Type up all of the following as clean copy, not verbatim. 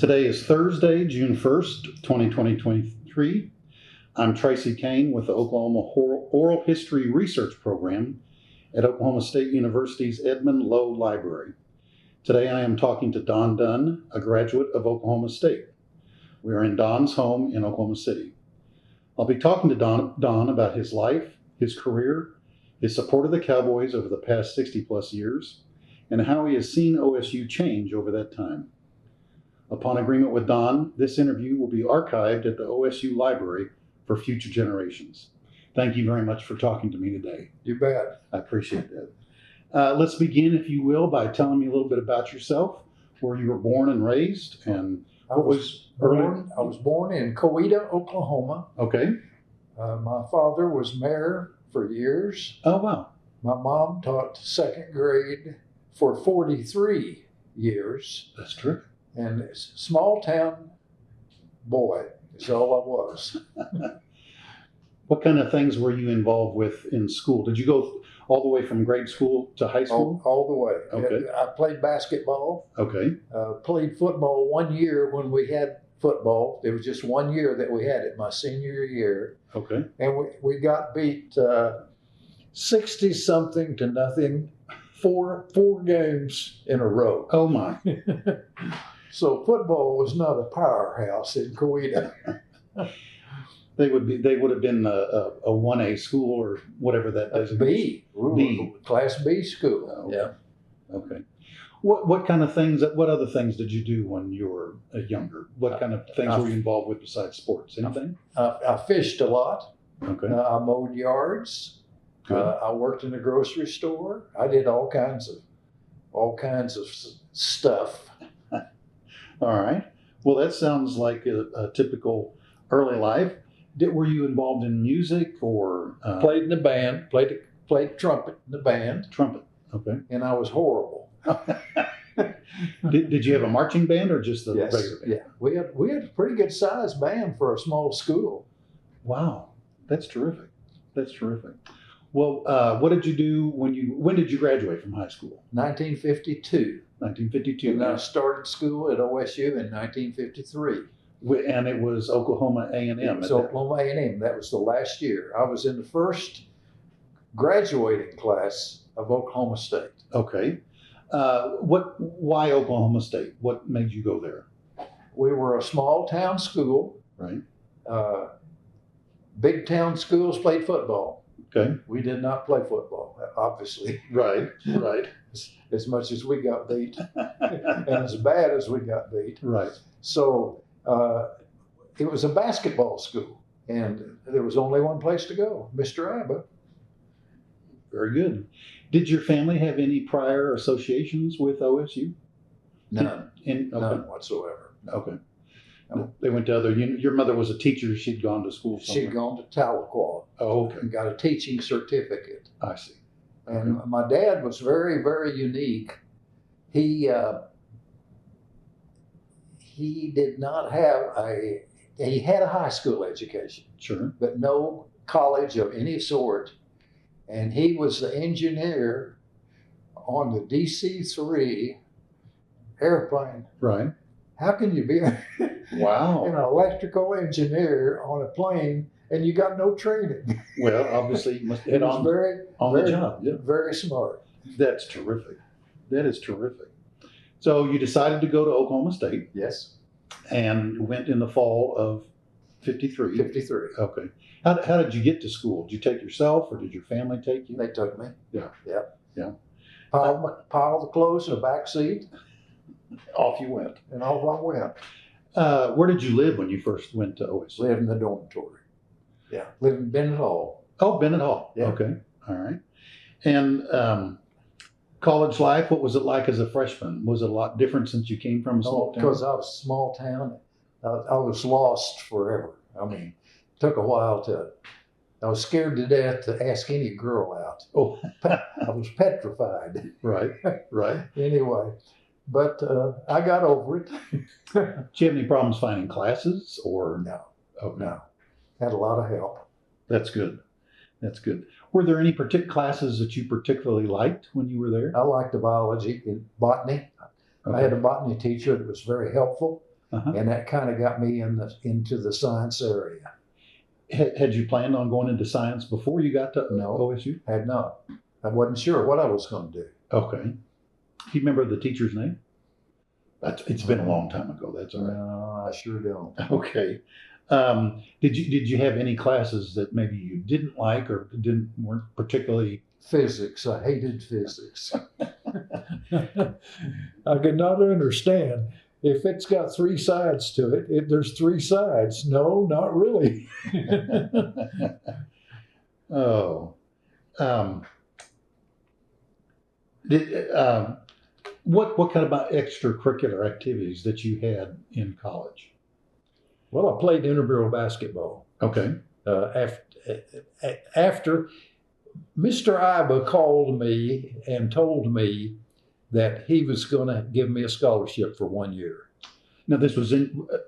Today is Thursday, June 1st, 2023. I'm Tracy Caine with the Oklahoma Oral History Research Program at Oklahoma State University's Edmund Lowe Library. Today I am talking to Don Dunn, a graduate of Oklahoma State. We are in Don's home in Oklahoma City. I'll be talking to Don about his life, his career, his support of the Cowboys over the past 60 plus years, and how he has seen OSU change over that time. Upon agreement with Don, this interview will be archived at the OSU Library for future generations. Thank you very much for talking to me today. You bet. I appreciate that. Let's begin, if you will, by telling me a little bit about yourself, where you were born and raised, and I was born in Coweta, Oklahoma. Okay. My father was mayor for years. Oh, wow. My mom taught second grade for 43 years. That's terrific. And small town boy is all I was. What kind of things were you involved with in school? Did you go all the way from grade school to high school? All the way. Okay. I played basketball. Okay. Played football 1 year when we had football. It was just 1 year that we had it, my senior year. Okay. And we got beat 60-something to nothing, four games in a row. Oh, my. So football was not a powerhouse in Coweta. They would have been a 1A school or whatever that is. B. B. Class B school. Oh, yeah. Okay. What kind of things, what other things did you do when you were younger? What kind of things were you involved with besides sports? Anything? I fished a lot. Okay. I mowed yards. I worked in a grocery store. I did all kinds of stuff. All right. Well, that sounds like a typical early life. Were you involved in music or? Played in the band, played trumpet in the band. Trumpet, okay. And I was horrible. Did you have a marching band or just the regular band? Yeah, we had a pretty good sized band for a small school. Wow, that's terrific. That's terrific. Well, what did you do when did you graduate from high school? 1952. 1952. And I started school at OSU in 1953. And it was Oklahoma A&M. It was Oklahoma A&M. That was the last year. I was in the first graduating class of Oklahoma State. Okay. Why Oklahoma State? What made you go there? We were a small town school. Right. Big town schools played football. Okay. We did not play football, obviously. Right. As much as we got beat, and as bad as we got beat. Right. So it was a basketball school, and there was only one place to go, Mr. Iba. Very good. Did your family have any prior associations with OSU? None. Okay. None whatsoever. Okay. No. They went to your mother was a teacher. She'd gone to school somewhere. She'd gone to Tahlequah. Oh, okay. And got a teaching certificate. I see. And my dad was very, very unique. He did not have he had a high school education. Sure. But no college of any sort. And he was the engineer on the DC-3 airplane. Right. How can you be Wow. an electrical engineer on a plane and you got no training? Well, obviously you must He was very the job. Yeah. very smart. That's terrific. That is terrific. So you decided to go to Oklahoma State. Yes. And went in the fall of 53. 53. Okay. How did you get to school? Did you take yourself or did your family take you? They took me. Yeah. Pile the clothes in the back seat. Off you went. And off I went. Where did you live when you first went to OSU? Lived in the dormitory. Yeah. Lived in Bennett Hall. Oh, Bennett Hall. Yeah. Okay. All right. And college life, what was it like as a freshman? Was it a lot different since you came from a small town? Because I was a small town. I was lost forever. I mean, it took a while I was scared to death to ask any girl out. Oh. I was petrified. Right. Anyway, but I got over it. Did you have any problems finding classes or? No. Okay. No. Had a lot of help. That's good. Were there any particular classes that you particularly liked when you were there? I liked the biology and botany. Okay. I had a botany teacher that was very helpful. and that kind of got me into the science area. Had you planned on going into science before you got to No. OSU? Had not. I wasn't sure what I was going to do. Okay. Do you remember the teacher's name? It's been a long time ago. That's all right. No, I sure don't. Okay. Did you have any classes that maybe you didn't like or weren't particularly? Physics. I hated physics. I could not understand. If it's got three sides to it, there's three sides. No, not really. Oh. What kind of extracurricular activities that you had in college? Well, I played intramural basketball. Okay. After Mr. Iba called me and told me that he was going to give me a scholarship for 1 year. Now this was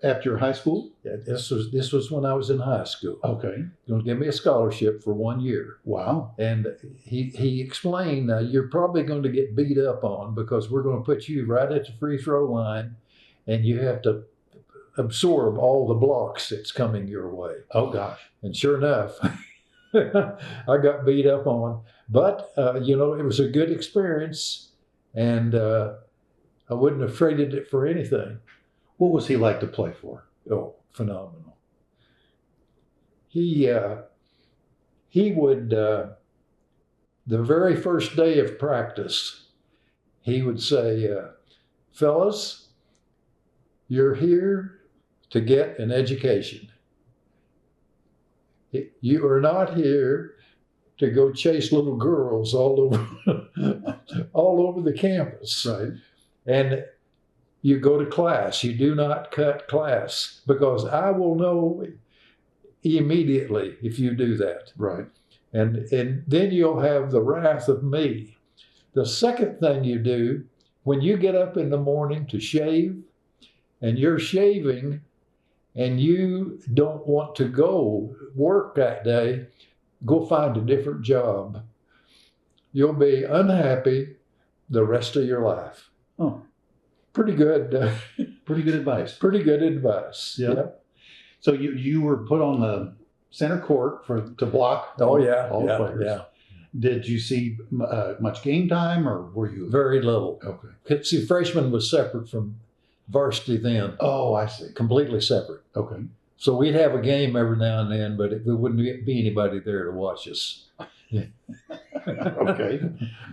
after high school? Yeah, this was when I was in high school. Okay. Going to give me a scholarship for 1 year. Wow. And he explained, you're probably going to get beat up on because we're going to put you right at the free throw line and you have to absorb all the blocks that's coming your way. Oh gosh. And sure enough, I got beat up on. But, it was a good experience and I wouldn't have traded it for anything. What was he like to play for? Oh, phenomenal. He would, the very first day of practice, he would say, fellas, you're here to get an education. You are not here to go chase little girls all over the campus. Right. And you go to class. You do not cut class because I will know immediately if you do that. Right. And then you'll have the wrath of me. The second thing you do, when you get up in the morning to shave and you're shaving and you don't want to go work that day, go find a different job. You'll be unhappy the rest of your life. Oh. Pretty good. Pretty good advice. Pretty good advice. Yeah. Yep. So you were put on the center court to block Oh yeah. all yeah. players. Yeah. Did you see much game time, or were you? Very little. Okay. See, freshman was separate from varsity then. Oh, I see. Completely separate. Okay. So we'd have a game every now and then, but there wouldn't be anybody there to watch us. Okay.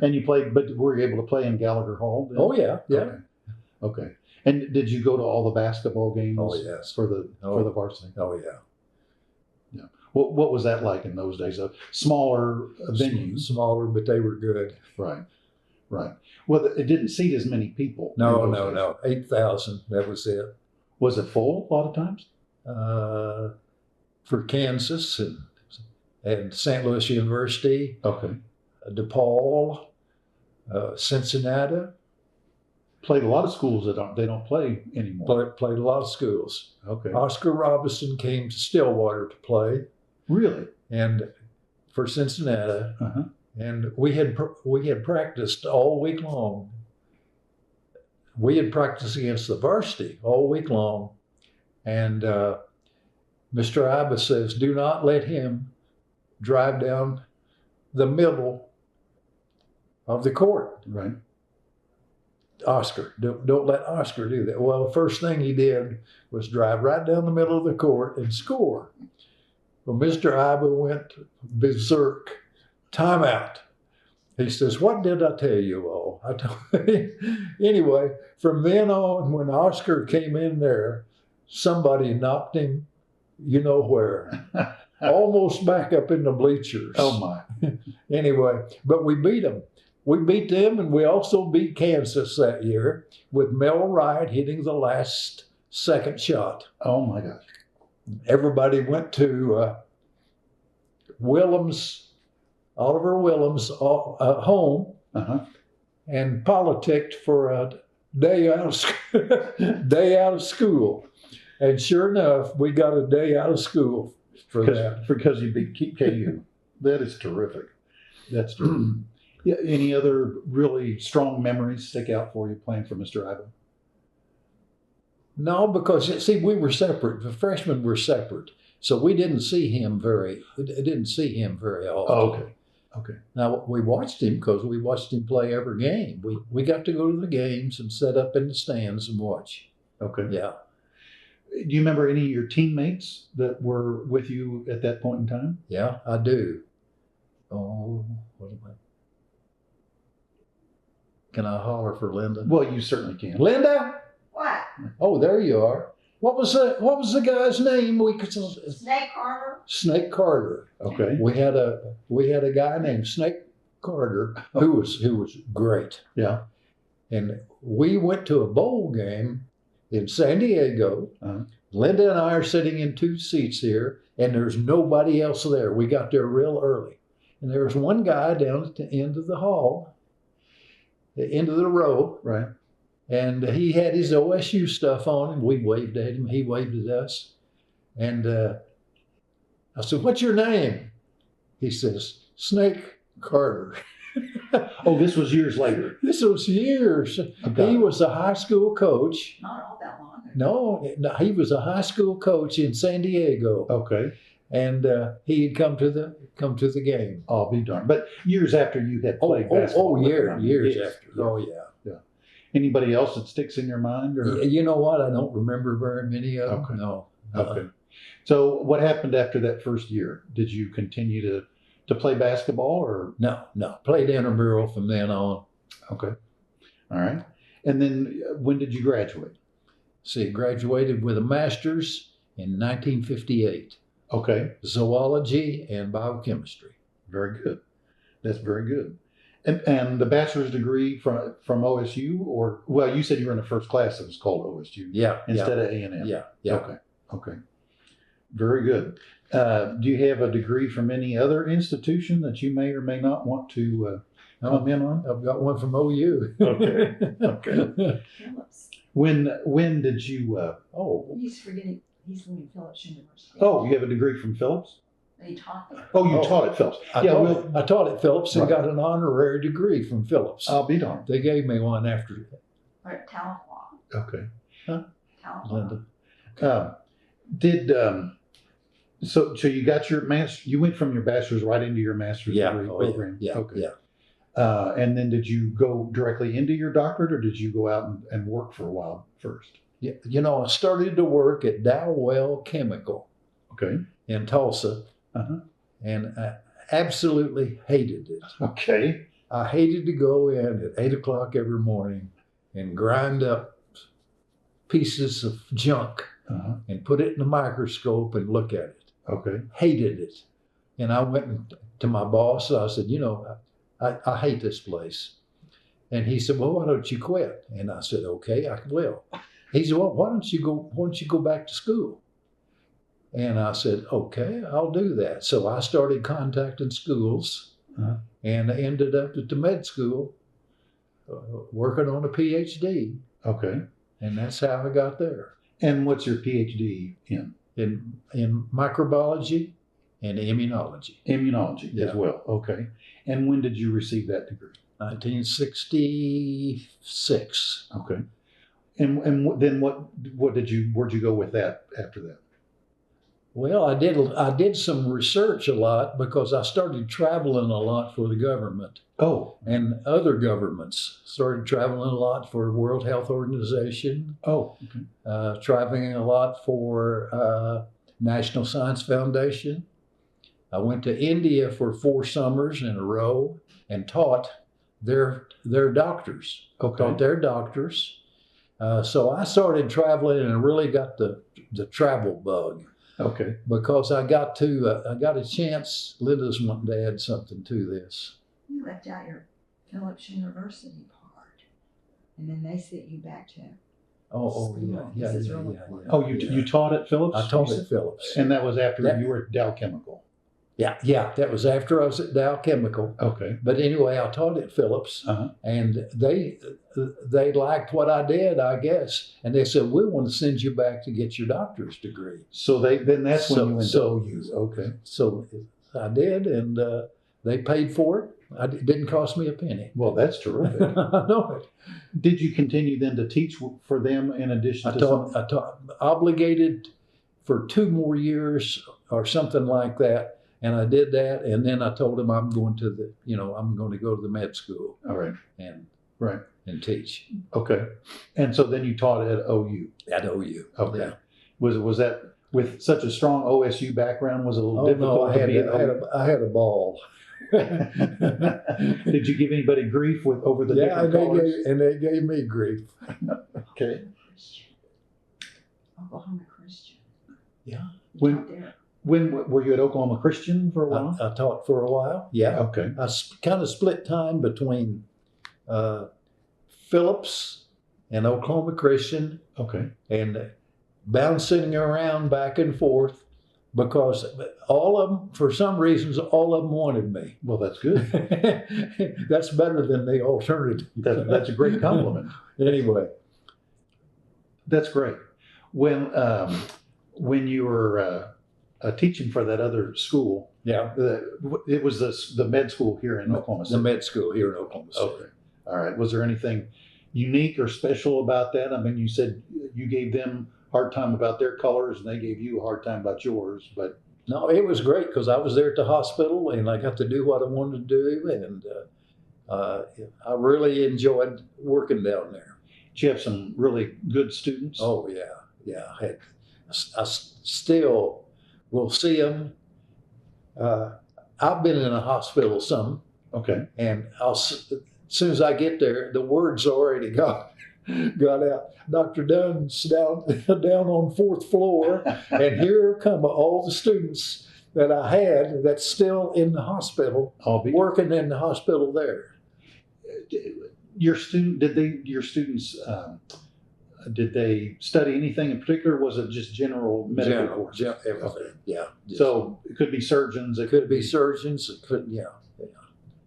And you played, but were you able to play in Gallagher Hall then? Oh yeah. Yeah. Okay. Okay. And did you go to all the basketball games? Oh, yes. For the varsity? Oh yeah. Yeah. What was that like in those days? Smaller venues. Smaller, but they were good. Right. Right. Well, it didn't seat as many people. No. 8,000. That was it. Was it full a lot of times? For Kansas and St. Louis University, Okay. DePaul, Cincinnati. Played a lot of schools that they don't play anymore. Played a lot of schools. Okay. Oscar Robinson came to Stillwater to play, Really? and for Cincinnati, Uh-huh. and we had practiced all week long. We had practiced against the varsity all week long, and Mr. Iba says, "Do not let him drive down the middle of the court." Right. Oscar, don't let Oscar do that. Well, the first thing he did was drive right down the middle of the court and score. Well, Mr. Iba went berserk. Timeout. He says, "What did I tell you all?" Anyway, from then on, when Oscar came in there, somebody knocked him, you know where, almost back up in the bleachers. Oh my. Anyway, but we beat them. We beat them, and we also beat Kansas that year with Mel Wright hitting the last second shot. Oh my gosh. Everybody went to Oliver Willems' home Uh-huh. and politicked for a day out of school. And sure enough, we got a day out of school for that. Because you beat KU. That is terrific. That's terrific. Yeah. Any other really strong memories stick out for you playing for Mr. Iba? No, because see, we were separate. The freshmen were separate, so we didn't see him very often. Oh, okay. Okay. Now we watched him because we watched him play every game. We got to go to the games and sit up in the stands and watch. Okay. Yeah. Do you remember any of your teammates that were with you at that point in time? Yeah, I do. Oh, what am I? Can I holler for Linda? Well, you certainly can. Linda? What? Oh, there you are. What was the guy's name? Snake Carter? Snake Carter. Okay. We had a guy named Snake Carter who was great. Yeah. And we went to a bowl game in San Diego. Uh-huh. Linda and I are sitting in 2 seats here, and there's nobody else there. We got there real early. And there was one guy down at the end of the hall, the end of the row. Right. And he had his OSU stuff on, and we waved at him. He waved at us. And I said, "What's your name?" He says, "Snake Carter." Oh, this was years later. This was years. Okay. He was a high school coach. Not all that long ago. No, he was a high school coach in San Diego. Okay. And he had come to the game. I'll be darned. But years after you had played basketball. Years Yes. after. Oh, yeah. Anybody else that sticks in your mind? Or? You know what? I don't remember very many of them. Okay. No. Okay. So what happened after that first year? Did you continue to play basketball or? No. Played intramural from then on. Okay. All right. And then when did you graduate? See, graduated with a master's in 1958. Okay. Zoology and biochemistry. Very good. That's very good. And the bachelor's degree from OSU, or, well, you said you were in the first class that was called OSU. Yeah. Instead of A&M. Yeah. Okay. Very good. Do you have a degree from any other institution that you may or may not want to come in on? I've got one from OU. Okay. Phillips. When did you? He's from Phillips University. Oh, you have a degree from Phillips? He taught there. Oh, you Oh. taught at Phillips. I taught at Phillips and Right. got an honorary degree from Phillips. I'll be darned. They gave me one after Or at Tahlequah. Okay. Tahlequah. Linda. So you got your master. You went from your bachelor's right into your master's degree program. Yeah. Okay. Yeah. And then did you go directly into your doctorate, or did you go out and work for a while first? Yeah. You know, I started to work at Dowell Chemical Okay. in Tulsa, Uh-huh. and I absolutely hated it. Okay. I hated to go in at 8 o'clock every morning and grind up pieces of junk Uh-huh. and put it in the microscope and look at it. Okay. Hated it. And I went to my boss. I said, I hate this place. And he said, "Well, why don't you quit?" And I said, "Okay, I will." He said, "Well, why don't you go back to school?" And I said, "Okay, I'll do that." So I started contacting schools and I ended up at the med school working on a PhD. Okay. And that's how I got there. And what's your PhD in? In microbiology and immunology. Immunology Yeah. as well. Okay. And when did you receive that degree? 1966. Okay. And then where'd you go with that after that? Well, I did some research a lot because I started traveling a lot for the government Oh. and other governments. Started traveling a lot for World Health Organization, Oh. Okay. traveling a lot for National Science Foundation. I went to India for 4 summers in a row and taught their doctors. Okay. Taught their doctors. So I started traveling and really got the travel bug. Okay. Because I got a chance. Linda's wanting to add something to this. You left out your Phillips University part. And then they sent you back to Yeah. This is really important. Oh, you taught at Phillips? I taught You at said? Phillips. And that was after you were at Dow Chemical. Yeah. That was after I was at Dow Chemical. Okay. But anyway, I taught at Phillips, and they liked what I did, I guess, and they said, "We want to send you back to get your doctor's degree." So that's when you went to So- OU. Okay. So I did, and they paid for it. It didn't cost me a penny. Well, that's terrific. I know it. Did you continue then to teach for them in addition to I taught obligated for 2 more years or something like that. And I did that. And then I told him I'm going to go to the med school All right. and Right. and teach Okay. And so then you taught at OU. at OU. Okay. Yeah. Was that with such a strong OSU background? Was it a little Oh difficult no, to be at OU? I had a ball. Did you give anybody grief over the Yeah, different colors? and they gave me grief. Okay. Oklahoma Christian. Yeah. When- Taught there. When were you at Oklahoma Christian for a while? I taught for a while. Yeah. Okay. I kind of split time between Phillips and Oklahoma Christian Okay. and bouncing around back and forth because all of them, for some reasons, all of them wanted me. Well, that's good. That's better than the alternative. That's a great compliment. Anyway, That's great. When you were teaching for that other school, yeah, it was the med school here in Oklahoma the City. med school here in Oklahoma City. Okay. All right. Was there anything unique or special about that? I mean, you said you gave them a hard time about their colors and they gave you a hard time about yours, but No, it was great because I was there at the hospital and I got to do what I wanted to do, and I really enjoyed working down there. you have some really good students. Oh yeah. I still will see them. I've been in a hospital some, Okay. and as soon as I get there, the word's already got out. Dr. Dunn's down on 4th floor, and here come all the students that I had that's still in the hospital, I'll be working in the hospital there. your students did they study anything in particular? Was it just general medical courses? Everything. Okay. Yeah. Just- So it could be surgeons. it could be surgeons. It could,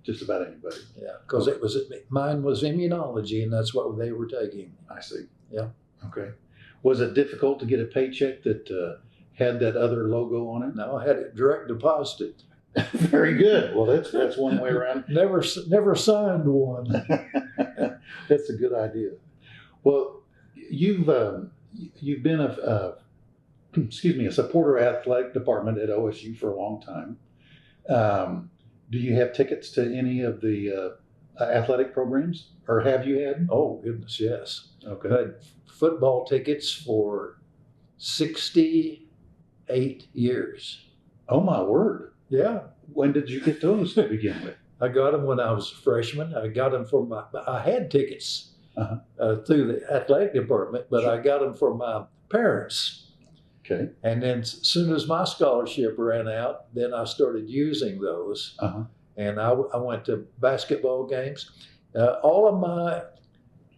just about anybody. yeah, because mine was immunology, and that's what they were taking. I see. Yeah. Okay. Was it difficult to get a paycheck that had that other logo on it? No, I had it direct deposited. Very good. Well, that's one way around. Never signed one. That's a good idea. Well, you've been a supporter athletic department at OSU for a long time. Do you have tickets to any of the athletic programs, or have you had? Oh goodness, yes. Okay. I had football tickets for 68 years. Oh my word! Yeah, When did you get those to begin with? I got them when I was a freshman. I got them I had tickets through the athletic department, but Sure. I got them from my parents. Okay. And then as soon as my scholarship ran out, then I started using those. Uh-huh. And I went to basketball games. All of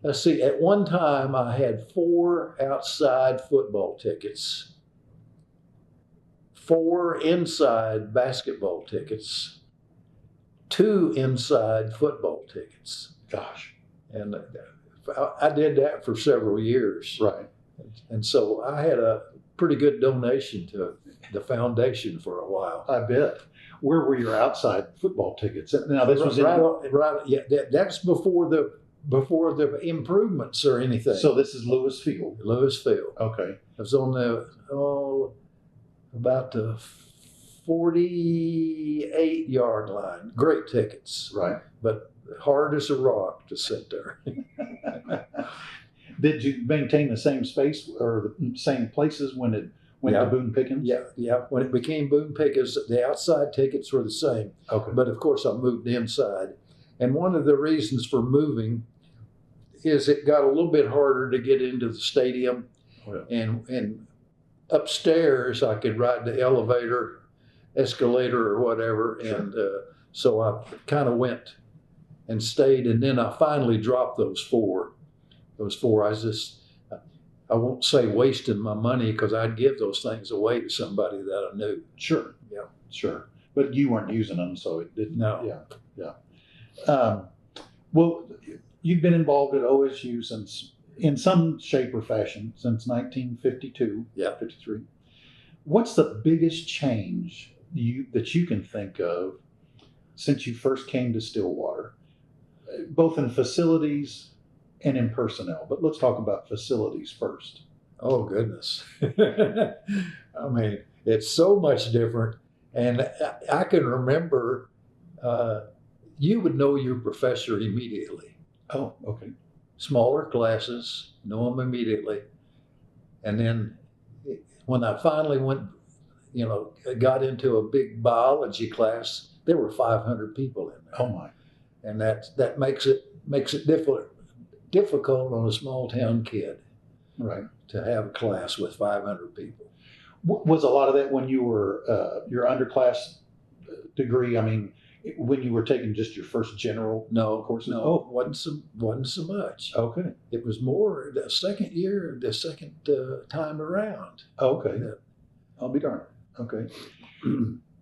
let's see, at one time I had 4 outside football tickets, 4 inside basketball tickets, 2 inside football tickets. Gosh. And I did that for several years. Right. And so I had a pretty good donation to the foundation for a while. I bet. Where were your outside football tickets? Now this was Yeah, that's before the improvements or anything. So this is Lewis Field. Louisville. Okay. It was on about the 48-yard line. Great tickets, Right. but hard as a rock to sit there. Did you maintain the same space or the same places when it went Yeah. to Boone Pickens? Yeah. When it became Boone Pickens, the outside tickets were the same. Okay. But of course, I moved inside. And one of the reasons for moving is it got a little bit harder to get into the stadium. Oh, And upstairs, I could ride the elevator, escalator, or whatever. Sure. And so I kind of went and stayed. And then I finally dropped those 4. I won't say wasting my money because I'd give those things away to somebody that I knew. Sure. Yeah. Sure. But you weren't using them, so it didn't. No. Yeah. Well, you've been involved at OSU in some shape or fashion since 1952. Yeah. 53. What's the biggest change that you can think of since you first came to Stillwater, both in facilities and in personnel. But let's talk about facilities first. Oh, goodness. I mean, it's so much different. And I can remember you would know your professor immediately. Oh, okay. Smaller classes, know them immediately. And then when I finally went, got into a big biology class, there were 500 people in there. Oh my. And that makes it difficult on a small town kid. Right. To have a class with 500 people. Was a lot of that when you were your underclass degree? I mean, when you were taking just your first general courses? No, Oh, wasn't so much. okay. It was more the second year, the second time around. Okay. I'll be darned. Okay.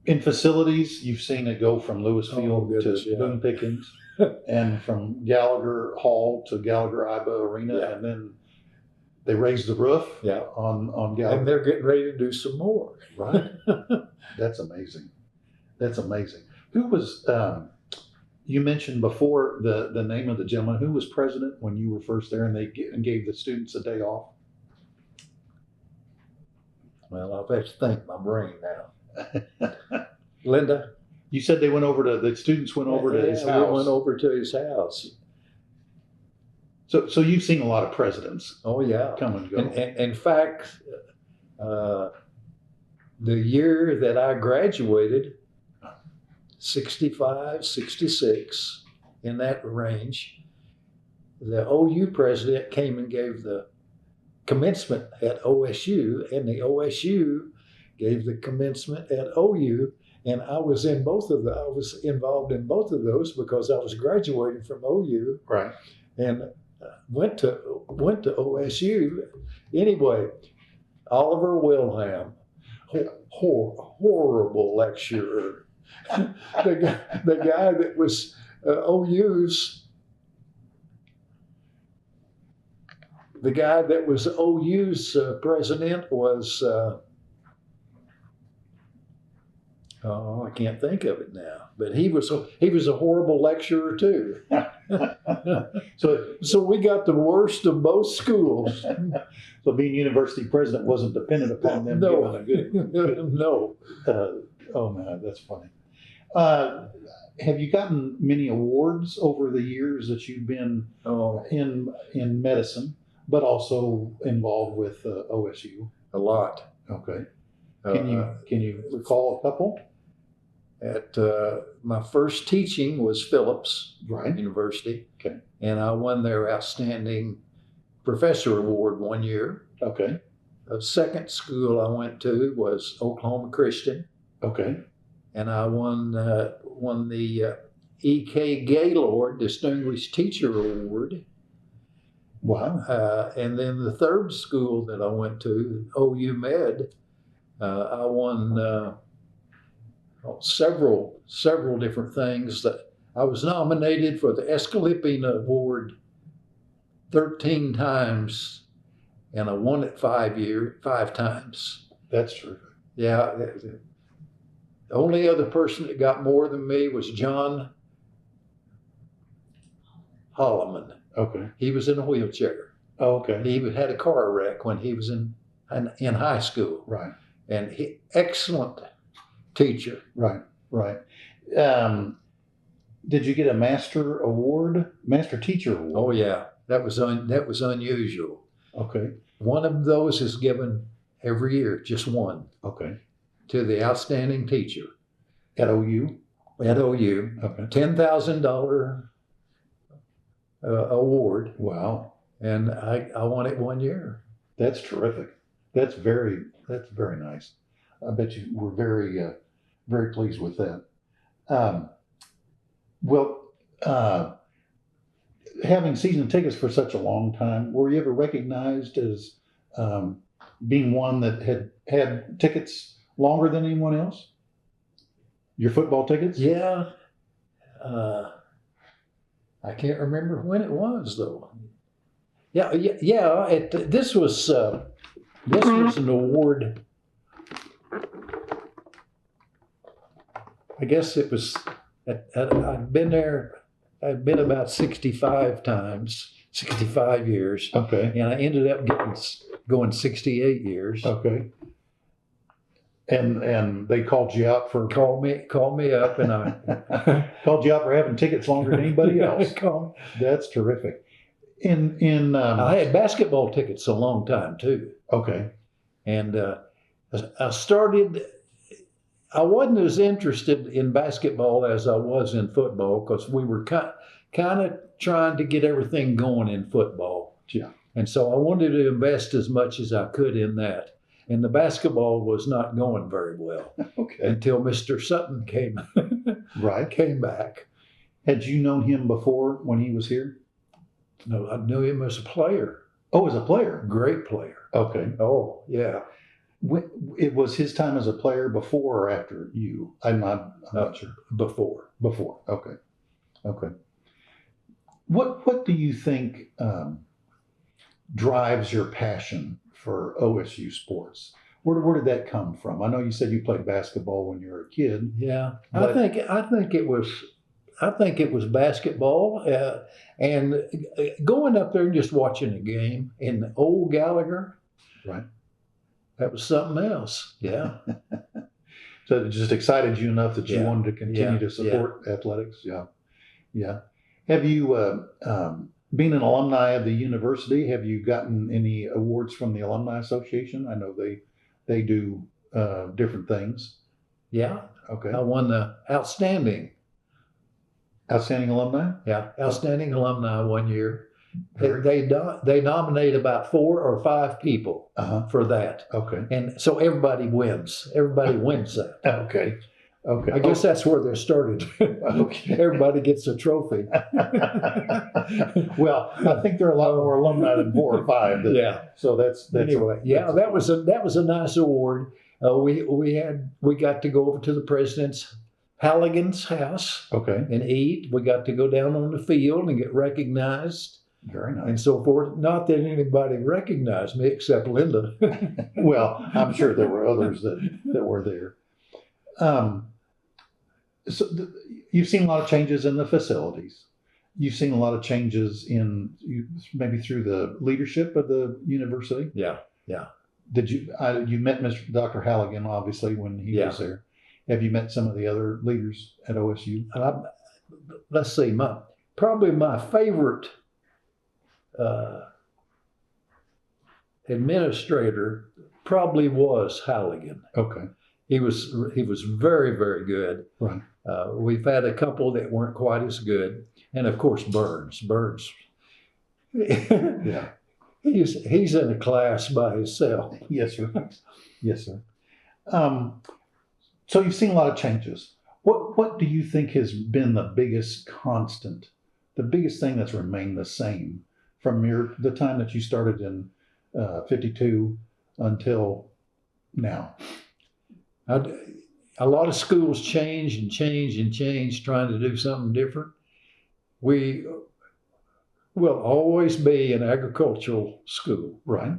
In facilities, you've seen it go from Lewisfield to Boone Pickens, and from Gallagher Hall to Gallagher Iba Arena, and then they raised the roof on Gallagher. And they're getting ready to do some more. Right. That's amazing. That's amazing. Who was, you mentioned before the name of the gentleman, who was president when you were first there and they gave the students a day off? Well, I'll have to think my brain now. Linda? You said they went over to, the students went over to his house. We went over to his house. So you've seen a lot of presidents. Oh, yeah. Come and go. And in fact, the year that I graduated, 65, 66, in that range, the OU president came and gave the commencement at OSU, and the OSU gave the commencement at OU. And I was in both of I was involved in both of those because I was graduating from OU. Right. And went to OSU. Anyway, Oliver Wilhelm, horrible lecturer. the guy that was OU's president was I can't think of it now. But he was a horrible lecturer too. So we got the worst of both schools. So being university president wasn't dependent upon them giving a good. No. Oh man, that's funny. Have you gotten many awards over the years that you've been in medicine, but also involved with OSU? A lot. Okay. Can you recall a couple? At my first teaching was Phillips University. Okay. And I won their Outstanding Professor Award one year. Okay. The second school I went to was Oklahoma Christian. Okay. And I won the E.K. Gaylord Distinguished Teacher Award. Wow. And then the third school that I went to, OU Med, I won several different things. That I was nominated for the Escalipine Award 13 times, and I won it 5 times. That's terrific. Yeah. The only other person that got more than me was John Holloman. Okay. He was in a wheelchair. Oh, okay. He had a car wreck when he was in high school. Right. And excellent teacher. Right. Did you get a master teacher award? Oh yeah, that was unusual. Okay. One of those is given every year, just one. Okay. To the outstanding teacher. At OU? At OU. Okay. $10,000 award. Wow. And I won it one year. That's terrific. That's very nice. I bet you were very pleased with that. Having season tickets for such a long time, were you ever recognized as being one that had tickets longer than anyone else? Your football tickets? Yeah. I can't remember when it was though. Yeah. This was an award. I guess it was. I've been there. I've been about 65 times, 65 years. Okay. And I ended up going 68 years. Okay. And they called you out for Called me up, and I called you out for having tickets longer than anybody else. called. That's terrific. I had basketball tickets a long time too, okay. and I wasn't as interested in basketball as I was in football because we were kind of trying to get everything going in football. Yeah. And so I wanted to invest as much as I could in that. And the basketball was not going very well Okay. until Mr. Sutton came back. Had you known him before when he was here? No, I knew him as a player. Oh, as a player. Great player. Okay. Oh, yeah. It was his time as a player before or after you? I'm not sure. Before. Before. Okay. Okay. What do you think drives your passion for OSU sports? Where did that come from? I know you said you played basketball when you were a kid. Yeah, But- I think it was basketball, and going up there and just watching a game in old Gallagher. Right. That was something else. Yeah. So it just excited you enough that you Yeah. wanted to continue Yeah. to support athletics? Yeah. Yeah. Have you, being an alumni of the university, have you gotten any awards from the Alumni Association? I know they do different things. Yeah. Okay. I won the outstanding Outstanding alumni one year. Very- They nominate about 4 or 5 people Uh-huh. for that, Okay. and so everybody wins. Everybody wins that. Okay. Okay. I guess that's where they started. Okay. Everybody gets a trophy. Well, I think there are a lot more alumni than 4 or 5. Yeah. So that's Anyway, yeah, that was a nice award. We got to go over to the president's Halligan's house okay. and eat. We got to go down on the field and get recognized Very nice. and so forth. Not that anybody recognized me except Linda. Well, I'm sure there were others that were there. You've seen a lot of changes in the facilities. You've seen a lot of changes maybe through the leadership of the university. Yeah. Did you met Dr. Halligan obviously when he was there? Have you met some of the other leaders at OSU? Let's see, probably my favorite administrator probably was Halligan. Okay. He was very, very good. Right. We've had a couple that weren't quite as good, and of course Burns. Yeah. He's in a class by himself. Yes, sir. Yes, sir. So you've seen a lot of changes. What do you think has been the biggest constant, the biggest thing that's remained the same from the time that you started in 52 until now? A lot of schools change and change and change, trying to do something different. We will always be an agricultural school, Right.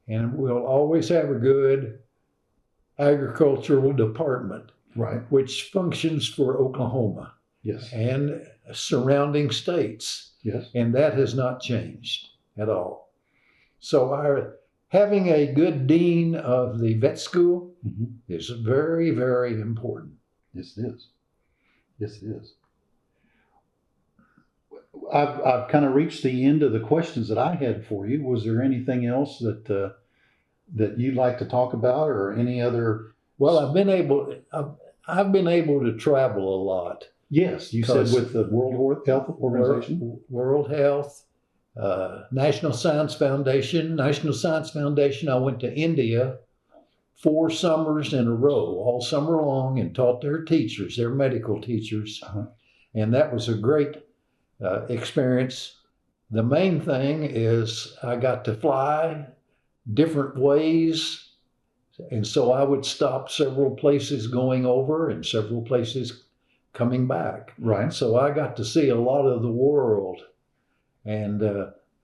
and we'll always have a good agricultural department, Right. which functions for Oklahoma Yes. and surrounding states, Yes. and that has not changed at all. So having a good dean of the vet school Mhm. is very, very important. Yes, it is. Yes, it is. I've kind of reached the end of the questions that I had for you. Was there anything else that you'd like to talk about, or any other? Well, I've been able to travel a lot. Yes, you said with the World Health Organization. World Health, National Science Foundation. I went to India 4 summers in a row, all summer long, and taught their teachers, their medical teachers. Uh-huh. And that was a great experience. The main thing is I got to fly different ways. And so I would stop several places going over and several places coming back. Right. So I got to see a lot of the world. And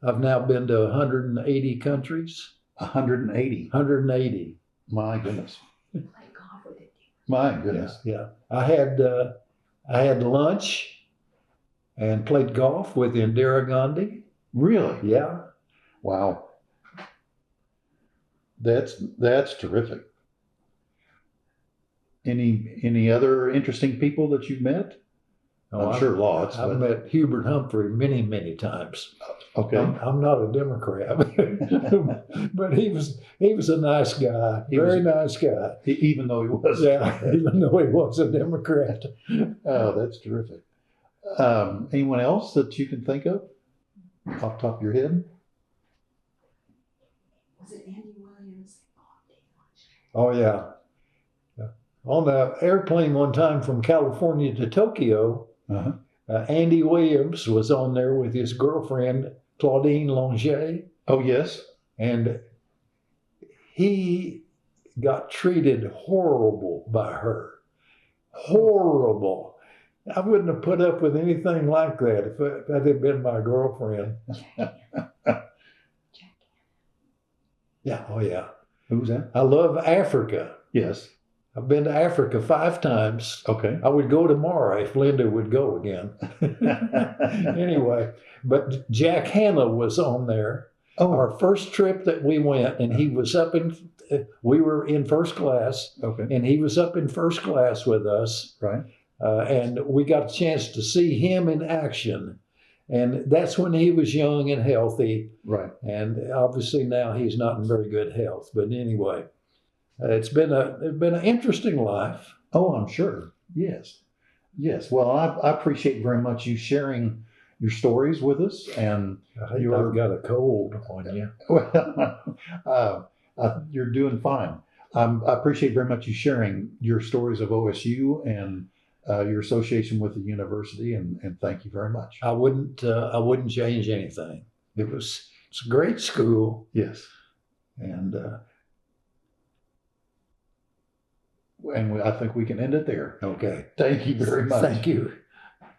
I've now been to 180 countries. 180. 180. My goodness. Like golf with it. My goodness. Yeah. I had lunch and played golf with Indira Gandhi. Really? Yeah. Wow. That's terrific. Any other interesting people that you've met? Oh, I'm sure lots. I've But, met Hubert Humphrey many, many times. okay. I'm not a Democrat, but he was a nice guy, nice guy. Even though he was. Yeah, even though he was a Democrat. Oh, that's terrific. Anyone else that you can think of off the top of your head? Was it Andy Williams? Oh, yeah. On the airplane one time from California to Tokyo, Uh-huh. Andy Williams was on there with his girlfriend, Claudine Longet, Oh, yes. and he got treated horrible by her. Horrible. I wouldn't have put up with anything like that if that had been my girlfriend. Yeah, oh yeah. Who was that? I love Africa. Yes. I've been to Africa 5 times. Okay. I would go tomorrow if Linda would go again. Anyway, but Jack Hanna was on there. Oh, Our first trip that we went, and he was we were in first class, okay. and he was up in first class with us. Right. And we got a chance to see him in action. And that's when he was young and healthy. Right. And obviously now he's not in very good health. But anyway, it's been an interesting life. Oh, I'm sure. Yes. Yes. Well, I appreciate very much you sharing your stories with us. And I think I've got a cold on you. well, you're doing fine. I appreciate very much you sharing your stories of OSU and your association with the university, and thank you very much. I wouldn't change anything. It's a great school. Yes. And I think we can end it there. okay. Thank you very much. Thank you.